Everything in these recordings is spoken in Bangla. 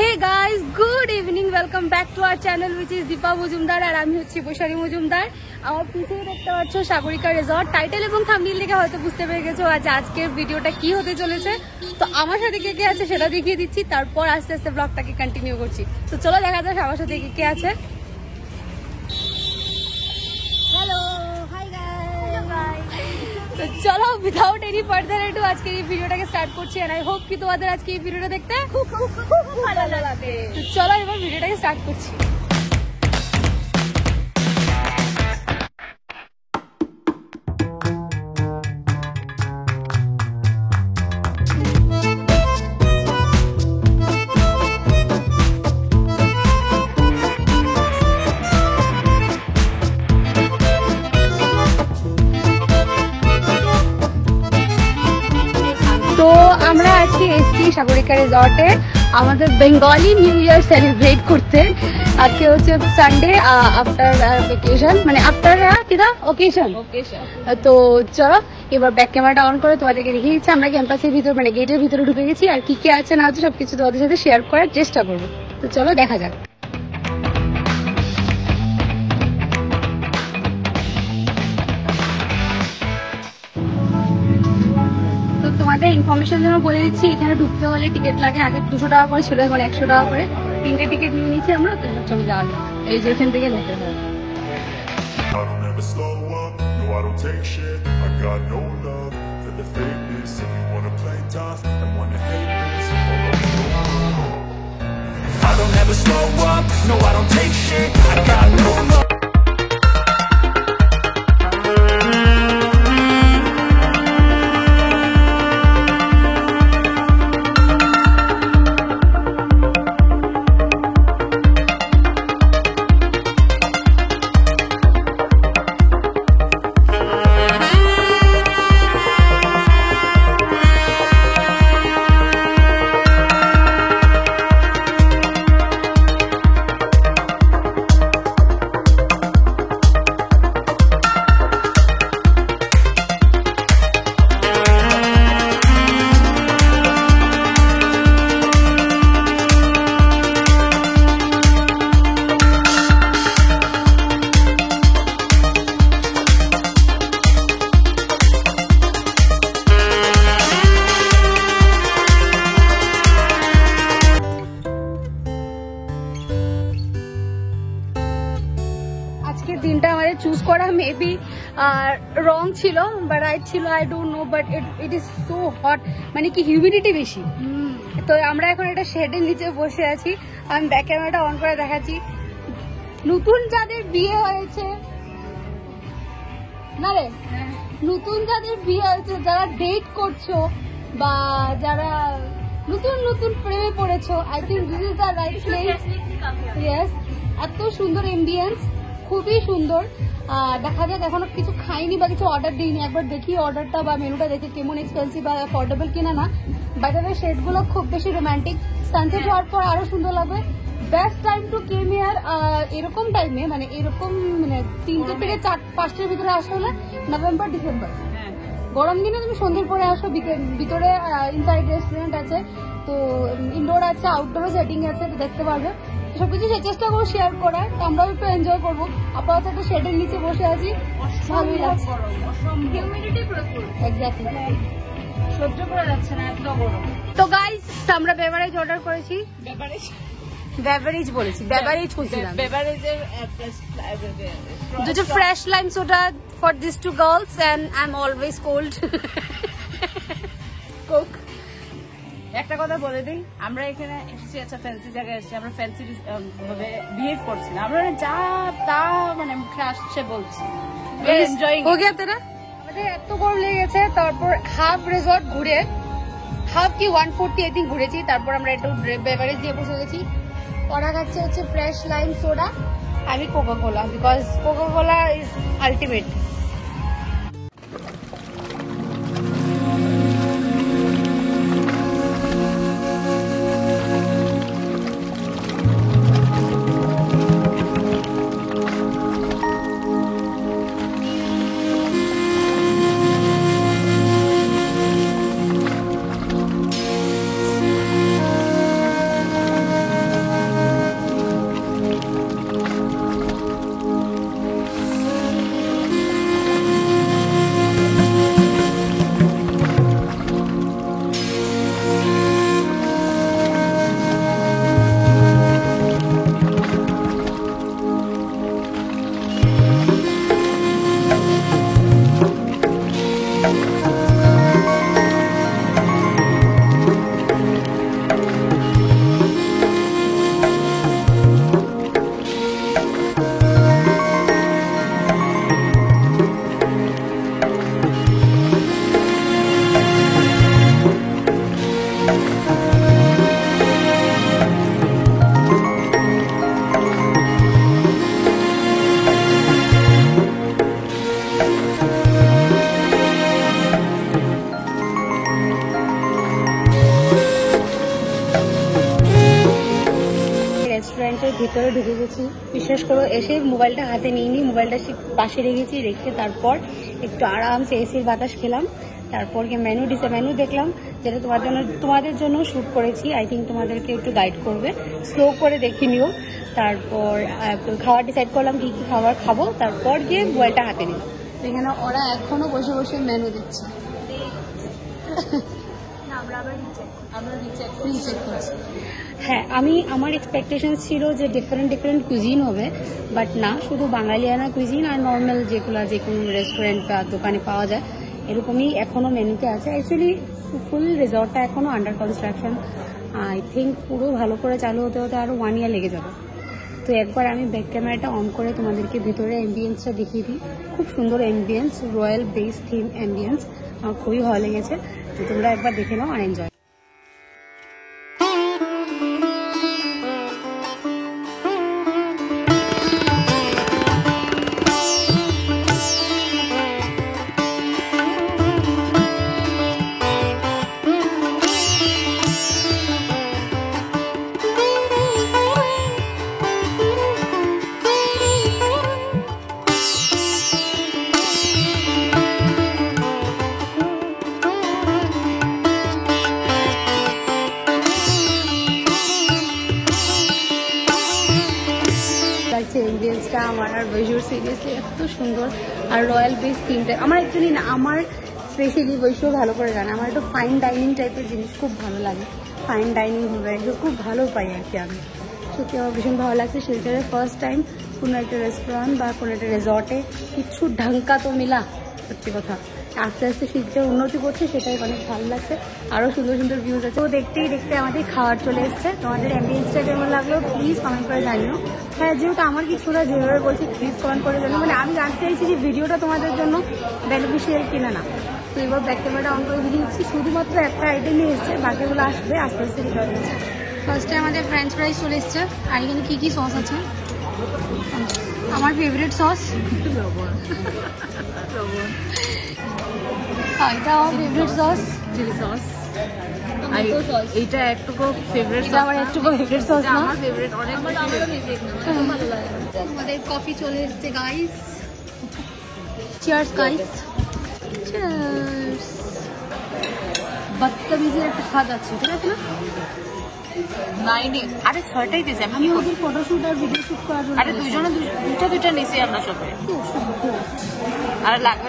Hey guys, good evening. Welcome back to our channel which is Deepa Mujumdar আর আমি হচ্ছি বৈশালী মজুমদার। আমার পিছনে দেখতে পাচ্ছ সাগরিকা রিসর্ট। টাইটেল এবং থাম্বনেল দেখে হয়তো বুঝতে পেরে গেছো আজ আজকের ভিডিওটা কি হতে চলেছে। তো আমার সাথে কে কে আছে সেটা দেখিয়ে দিচ্ছি, তারপর আস্তে আস্তে ব্লগটাকে কন্টিনিউ করছি। তো চলো দেখা যাক আমার সাথে কে কে আছে। Hello, hi guys. তো চলো উইদাউট এনি ফার্দার এডু আজকের এই ভিডিওটাকে স্টার্ট করছি এন্ড আই হোপ কি তোমাদের আজকে এই ভিডিওটা দেখতে খুব ভালো লাগবে। তো চলো এবার ভিডিওটাকে স্টার্ট করছি। তো আমরা আজকে এসছি সাগরিকা রিসর্টে আমাদের বেঙ্গলি নিউ ইয়ার সেলিব্রেট করতে। আজকে হচ্ছে সানডে আফটার ভেকেশন, মানে আফটার কিনা ওকেশন। তো চলো এবার ব্যাক ক্যামেরাটা অন করে তোমাদেরকে দেখিয়ে দিচ্ছি আমরা ক্যাম্পাসের ভিতর মানে গেটের ভিতরে ঢুকে গেছি আর কি কি আছে না আছে সবকিছু তোমাদের সাথে শেয়ার করার চেষ্টা করবো। তো চলো দেখা যাক। তোমাদের ইনফরমেশন জন্য বলে দিচ্ছি এখানে ঢুকতে হলে টিকিট লাগে। আগে 200 টাকা করে ছিল, এখন 100 টাকা করে। 3টে টিকিট নিয়ে নিচ্ছি আমরা। চলে যাওয়া যায় এই যে এখান থেকে নিতে হবে। I don't ever slow up, no I don't take shit, I got no love. আজকের দিনটা আমাদের চুজ করা মেবি রং ছিল বা রাইট ছিল, I don't know, but it is so hot, মানে কি হিউমিডিটি বেশি। তো আমরা এখন একটা শেডের নিচে বসে আছি। আমি ব্যাক ক্যামেরাটা অন করে দেখাচ্ছি। নতুন যাদের বিয়ে হয়েছে না রে, নতুন যাদের বিয়ে হয়েছে, যারা ডেট করছো বা যারা নতুন নতুন প্রেমে পড়েছো, I think this is the right place. Yes, এত সুন্দর এম্বিয়েন্স, খুবই সুন্দর। দেখা যাক, এখনো কিছু খাইনি বা কিছু অর্ডার দিইনি, একবার দেখি অর্ডারটা বা মেনুটা দেখি কেমন এক্সপেন্সিভ বা অ্যাফোর্ডেবল কিনা না। বাই দ্য ওয়ে শেডগুলো খুব বেশি রোমান্টিক, সানসেট হওয়ার পর আরো সুন্দর লাগবে। Best time to came here এরকম টাইমে, মানে এরকম মানে 3টে থেকে 5টার ভিতরে আসা হলে নভেম্বর ডিসেম্বর। গরম দিনে তুমি সন্ধ্যের পরে আসো। ভিতরে ইনসাইড রেস্টুরেন্ট আছে, তো ইনডোর আছে, আউটডোরও সেটিং আছে, তো দেখতে পারবে। সবকিছু চেষ্টা করবো শেয়ার করার, তো আমরাও একটু এনজয় করবো। আপাতত একটা শেডের নিচে বসে আছি, ভালোই লাগছে। হিউমিডিটি প্রচুর, এক্স্যাক্টলি সহ্য করা যাচ্ছে না, এত গরম। তো গাইস আমরা বেভারেজ অর্ডার করেছি। বেভারেজ বলেছি, বেভারেজ খুঁজছিলাম। বেভারেজের দুটো fresh lime soda for this two girls and I am always cold. Coke. একটা কথা বলে দিই, আমরা এখানে এসেছি একটা ফ্যান্সি জায়গায় এসেছি, আমরা ফ্যান্সি ভাবে বিহেভ করছি না, আমরা যা তা মানে মুখে আসছে বলছি। আমাদের এত গরম লেগে গেছে, তারপর হাফ রিসর্ট ঘুরে, হাফ কি 140 আই থিঙ্ক ঘুরেছি। তারপর আমরা একটু বেভারেজ দিয়ে বসে গেছি। ওরা খাচ্ছে হচ্ছে ফ্রেশ লাইম সোডা, আমি coca cola, because coca cola is ultimate. রেস্টুরেন্টের ভিতরে ঢুকে গেছি। বিশ্বাস করো, এসে মোবাইলটা হাতে নিইনি, মোবাইলটা পাশে রেখেছি, রেখে তারপর একটু আরামসে এসির বাতাস খেলাম। তারপর গিয়ে মেনু দেখলাম, যেটা তোমাদের জন্য শ্যুট করেছি। আই থিঙ্ক তোমাদেরকে একটু গাইড করবে, স্লো করে দেখে নিও। তারপর খাবার ডিসাইড করলাম কী কী খাবার খাবো, তারপর গিয়ে মোবাইলটা হাতে নিই। এখানে ওরা এখনো বসে বসে মেনু দিচ্ছে। হ্যাঁ, আমার এক্সপেকটেশন ছিল যে ডিফারেন্ট কুইজিন হবে, বাট না, শুধু বাঙালিয়ানা কুইজিন আর নর্মাল যে কোনো রেস্টুরেন্ট বা দোকানে পাওয়া যায় এরকমই এখনো মেনুতে আছে। অ্যাকচুয়ালি ফুল রিসর্টটা এখনো আন্ডার কনস্ট্রাকশন। আই থিঙ্ক পুরো ভালো করে চালু হতে হতে আরও 1 ইয়ার লেগে যাবে। তো একবার আমি ব্যাক ক্যামেরাটা অন করে তোমাদেরকে ভেতরে অ্যাম্বিয়েন্সটা দেখিয়ে দিই। খুব সুন্দর ambience, royal base theme ambience, আমার খুবই ভালো লেগেছে। তো তোমরা একবার দেখে নাও আর এনজয়। এম্বিয়েন্সটা আমার আর বৈশুর সিরিয়াসলি এত সুন্দর। আর রয়্যাল বেস থিমটা আমার অ্যাকচুয়ালি না, আমার স্পেশালি বৈশু ভালো করে জানে, আমার একটু ফাইন ডাইনিং টাইপের জিনিস খুব ভালো লাগে। ফাইন ডাইনিং হবে এগুলো খুব ভালো পাই আর কি আমি। সত্যি আমার ভীষণ ভালো লাগছে। শিলচরের ফার্স্ট টাইম কোনো একটা রেস্টুরেন্ট বা কোনো একটা রিসর্টে কিছু ঢাঙ্কা তো মিলা, সত্যি কথা। আস্তে আস্তে শিলচর উন্নতি করছে, সেটাই অনেক ভালো লাগছে। আরও সুন্দর সুন্দর ভিউজ আছে। তো দেখতেই দেখতে আমাদের খাবার চলে এসছে। তোমাদের অ্যাম্বিয়েন্সটা কেমন লাগলো প্লিজ কমেন্ট করে জানিও। হ্যাঁ, যেহেতু আমার কিছুটা যেভাবে বলছি প্লিজ কমেন্ট করে জানিও। মানে আমি জানতে চাইছি যে ভিডিওটা তোমাদের জন্য বেনিফিশিয়াল কিনা না। তো এবার ব্যাক ক্যামেরাটা অন করে দিচ্ছি। শুধুমাত্র একটা আইটেমই এসছে, বাকিগুলো আসবে আস্তে আস্তে। ফার্স্টে আমাদের ফ্রেঞ্চ ফ্রাইজ চলে এসছে। আর এখানে কী কী সস আছে? আমার ফেভারিট সস, এটা আমার ফেভারিট সস, চিলি সস। এইটা একটুকু ফেভারিট, আমার একটুকু ফেভারিট সস না, আমার ফেভারিট, অনেক ভালো লাগে। আমাদের কফি চলে এসছে গাইস। Cheers guys, cheers. বদতমিজির একটা স্বাদ আছে, ঠিক আছে না? নাইনি, আরে ছয়টাই দিয়েছে। আমি ওদের ফটোশুট আর ভিডিও শুট করার জন্য, আরে দুইটা নিয়েছি আমরা সবাই। আর লাগবে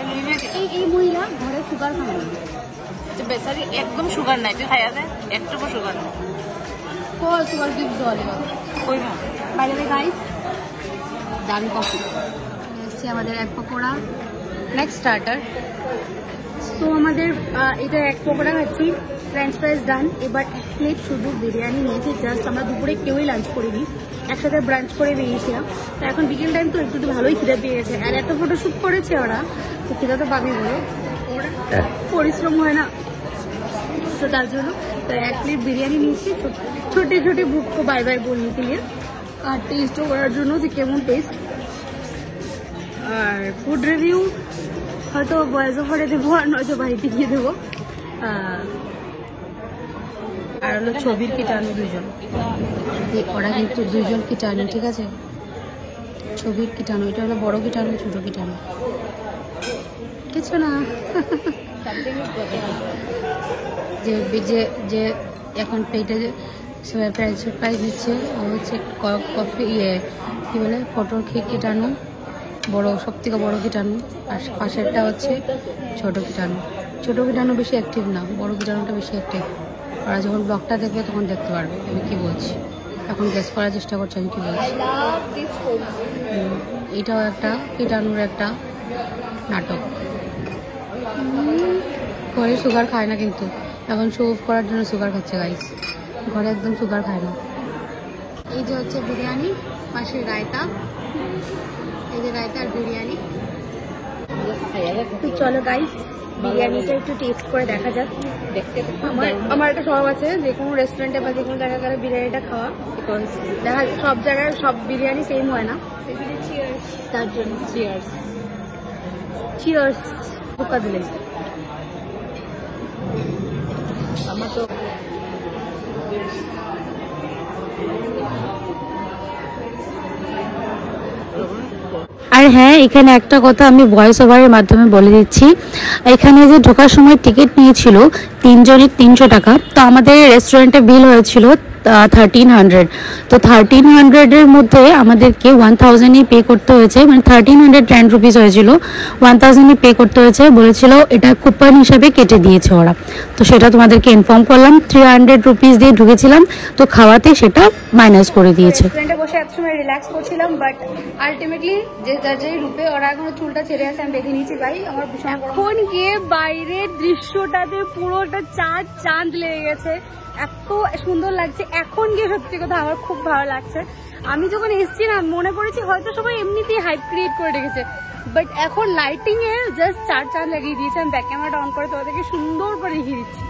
এই মহিলা ঘরে সুগার খায় না, বেচারি একদম সুগার নাই, তুই খাইয়া দে, একটুকু সুগার নাই। কল সুগার গিফট দেওয়া কই না বাইরে গাইস। দামি কফি এসছে। আমাদের এক পকোড়া, নেক্সট স্টার্টার। তো আমাদের এটা এক পকোড়া খাচ্ছি, ফ্রেঞ্চ ফ্রাইজ ডান। এবার এক প্লেট শুধু বিরিয়ানি নিয়েছি। জাস্ট আমরা দুপুরে কেউই লাঞ্চ করিনি, একসাথে ব্রাঞ্চ করে বেরিয়েছিলাম। তো এখন বিকেল টাইম তো একটু ভালোই খিদে পেয়ে গেছে। আর এত ফটোশ্যুট করেছে ওরা, তো খিদে তো পাবি বলো, পরিশ্রম হয় না, তো তার জন্য। তো এক প্লেট বিরিয়ানি নিয়েছি, ছোটে ছোটে বুক কো বাই বাই বলনি দিয়ে, আর টেস্টও করার জন্য যে কেমন টেস্ট। আর ফুড রিভিউ হয়তো ভয়েস ওভারে দেবো, আর নয়তো বাড়িতে গিয়ে দেবো। আর হলো ছবির কীটাণু দুজন, ওরা কিন্তু দুজন কীটাণু, ঠিক আছে? ছবির কীটাণু, এটা হলো বড় কীটাণু, ছোট কীটাণু, কিছু না। যে এখন প্লেটে প্রাইস দিচ্ছে হচ্ছে কফি, কী বলে, ফটোর কীটাণু বড়, সব থেকে বড় কীটাণু। আর পাশেরটা হচ্ছে ছোট কীটাণু। ছোট কীটাণু বেশি অ্যাক্টিভ না, বড় কীটাণুটা বেশি অ্যাক্টিভ। ওরা যখন ব্লগটা দেখবে তখন দেখতে পারবে আমি কি বলছি। এখন গেস করার চেষ্টা করছি আমি কি বলছি। এটাও একটা কীটাণুর একটা নাটক। ঘরে সুগার খায় না, কিন্তু এখন শো অফ করার জন্য সুগার খাচ্ছে গাইস। ঘরে একদম সুগার খায় না। এই যে হচ্ছে বিরিয়ানি, পাশে রায়তা, এই যে রায়তা আর বিরিয়ানি। তো চলো গাইস, বিরিয়ানিটা একটু টেস্ট করে দেখা যাক। আমার একটা স্বভাব আছে, যে কোনো রেস্টুরেন্টে বা যে কোনো জায়গায় গেলে বিরিয়ানিটা খাওয়া, বিকজ দেখা সব জায়গায় সব বিরিয়ানি সেম হয় না, তার জন্য। Cheers, cheers. ধোকা দিলে আমার তো আর হ্যাঁ, এখানে একটা কথা আমি ভয়েস ওভারের মাধ্যমে বলে দিচ্ছি, এখানে যে ঢোকার সময় টিকিট নিয়েছিল 3 জনের 300 টাকা। তো আমাদের রেস্টুরেন্টে বিল হয়েছিল 1300। তো 1300-এর মধ্যে আমাদেরকে 1000-ই পে করতে হয়েছে, মানে 1310 রুপিস হয়েছিল, 1000-ই পে করতে হয়েছে। বলেছিল এটা কুপন হিসাবে কেটে দিয়েছে ওরা, তো সেটা তোমাদেরকে ইনফর্ম করলাম। 300 রুপিস দিয়ে ঢুকেছিলাম, তো খাওয়াতে সেটা মাইনাস করে দিয়েছে। রেস্টুরেন্টে বসে এত সময় রিল্যাক্স করছিলাম, বাট আলটিমেটলি যে যার যেই রূপে ওরা এখনো চুলটা ছেড়ে আছে, আমি বেঁধে নিয়েছি ভাই। আমার এখন গিয়ে বাইরের দৃশ্যটাতে পুরোটা চাঁদ চাঁদ লেগে গেছে, এত সুন্দর লাগছে। এখন গিয়ে সত্যি কথা আমার খুব ভালো লাগছে। আমি যখন এসেছি না, মনে করেছি হয়তো সবাই এমনিতেই হাইপ ক্রিয়েট করে রেখেছে, বাট এখন লাইটিং এ জাস্ট চার চাঁদ লাগিয়ে দিয়েছে। আমি ব্যাক ক্যামেরাটা অন করে তোমাদেরকে সুন্দর করে দেখিয়ে দিচ্ছি।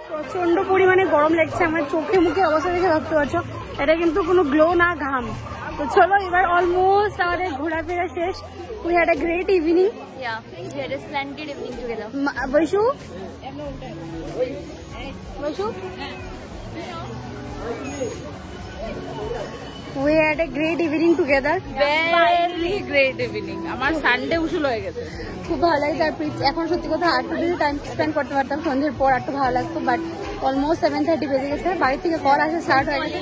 প্রচন্ড পরিমাণে গরম লাগছে, আমার চোখে মুখে অবস্থা দেখে ভাবতে পারছো এটা কিন্তু কোনো গ্লো না, ঘাম। তো চলো এবার অলমোস্ট আমাদের ঘোরাফেরা শেষ। We had a great evening. Yeah, we had a splendid evening together. Baishu Baishu We had a great evening together. Very great evening. আমার সানডে উসুল হয়ে গেছে। খুব ভালো লাগছে। আর এখন সত্যি কথা আরেকটু যদি টাইম স্পেন্ড করতে পারতাম সন্ধ্যের পর একটু ভালো লাগতো, বাট অলমোস্ট 7:30 বেজে গেছে। বাড়ি থেকে কল আসা স্টার্ট হয়ে গেছে,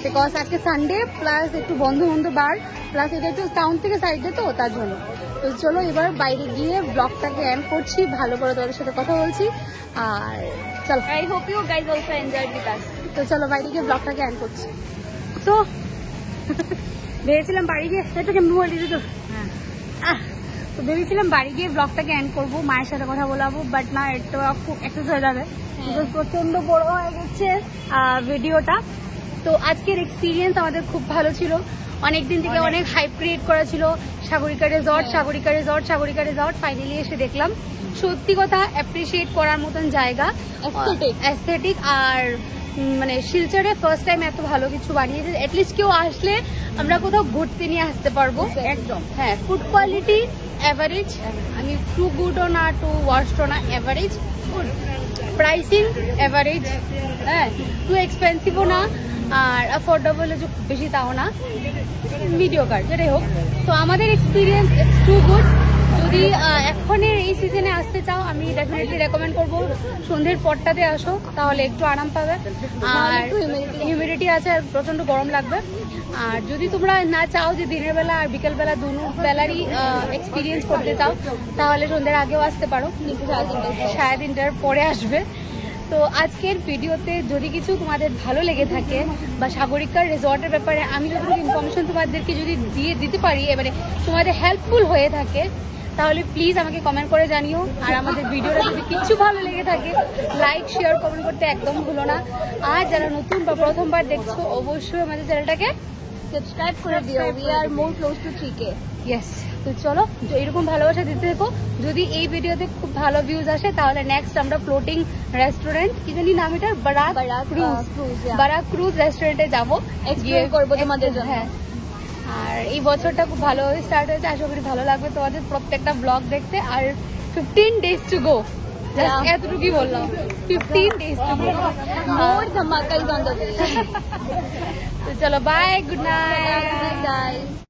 বিকজ আজকে সানডে প্লাস একটু বন্ধ বার, প্লাস এটা একটু টাউন থেকে সাইডে, তো তার জন্য। তো চলো এবার বাইরে গিয়ে ব্লগটাকে এন্ড করছি, ভালো করে তোমাদের সাথে কথা বলছি। আর চলো, I hope you guys also enjoyed with us. তো চলো বাইরে গিয়ে ব্লগটাকে এন্ড করছি। তো ভেবেছিলাম বাড়ি গিয়ে একটু কেমন বলে দিত, তো ভেবেছিলাম বাড়ি গিয়ে ব্লগটাকে এন্ড করবো, মায়ের সাথে কথা বলাবো, বাট না, এটা খুব এক্সেস হয়ে যাবে, বিকজ প্রচন্ড বড় হয়ে গেছে ভিডিওটা। তো আজকের এক্সপিরিয়েন্স আমাদের খুব ভালো ছিল। অনেকদিন থেকে অনেক হাইপ ক্রিয়েট করা ছিল, Sagarika resort Sagarika resort Sagarika resort, finally এসে দেখলাম সত্যি কথা অ্যাপ্রিসিয়েট করার মতন জায়গা, অ্যাস্থেটিক। আর মানে শিলচরে ফার্স্ট টাইম এত ভালো কিছু বানিয়েছে। অ্যাটলিস্ট কেউ আসলে আমরা কোথাও ঘুরতে নিয়ে আসতে পারবো। একদম। হ্যাঁ, ফুড কোয়ালিটি অ্যাভারেজ, আমি টু গুডও না টু ওয়ার্স্টও না, অ্যাভারেজ গুড। প্রাইসিং অ্যাভারেজ, হ্যাঁ, টু এক্সপেন্সিভও না আর অ্যাফোর্ডেবল যে খুব বেশি তাও না, মিডিওকার, যেটাই হোক। তো আমাদের এক্সপিরিয়েন্স ইটস টু গুড। যদি এখনের এই সিজনে আসতে চাও, আমি ডেফিনেটলি রেকমেন্ড করবো সন্ধ্যের পরটাতে আসো, তাহলে একটু আরাম পাবে। আর হিউমিডিটি আছে, আর প্রচন্ড গরম লাগবে। আর যদি তোমরা না চাও যে দিনের বেলা আর বিকেল বেলা দুনো বেলারই এক্সপিরিয়েন্স করতে চাও, তাহলে সন্ধ্যের আগেও আসতে পারো, কিন্তু 3:30 পরে আসবে। তো আজকের ভিডিওতে যদি কিছু তোমাদের ভালো লেগে থাকে বা সাগরিকার রিসর্টের ব্যাপারে আমি যতটুকু ইনফরমেশন তোমাদেরকে যদি দিতে পারি, এবারে তোমাদের হেল্পফুল হয়ে থাকে, তাহলে প্লিজ আমাকে কমেন্ট করে জানিও। আর আমাদের ভিডিওটা যদি কিছু ভালো লেগে থাকে, লাইক শেয়ার কমেন্ট করতে একদম ভুলো না। আর যারা নতুন বা প্রথমবার দেখছো, অবশ্যই আমাদের চ্যানেলটাকে সাবস্ক্রাইব করে দিও, we are more close two 3K। Yes, তো চলো তো এরকম ভালোবাসা দিতে দেখো। যদি এই ভিডিওতে খুব ভালো ভিউজ আসে তাহলে নেক্সট আমরা ফ্লোটিং রেস্টুরেন্ট, কি জানি নাম এটা, বারাক ক্রুজ, বারাক ক্রুজ রেস্টুরেন্টে যাবো, Explore করবো তোমাদের জন্য। হ্যাঁ, আর এই বছরটা খুব ভালোভাবে স্টার্ট হয়েছে, আশা করি ভালো লাগবে তোমাদের প্রত্যেকটা ব্লগ দেখতে। আর 15 days টু গো, জাস্ট এতটুকুই বললাম, 15 days to go. More dhamaka is on the way। তো চলো, bye, good night. Good night, guys।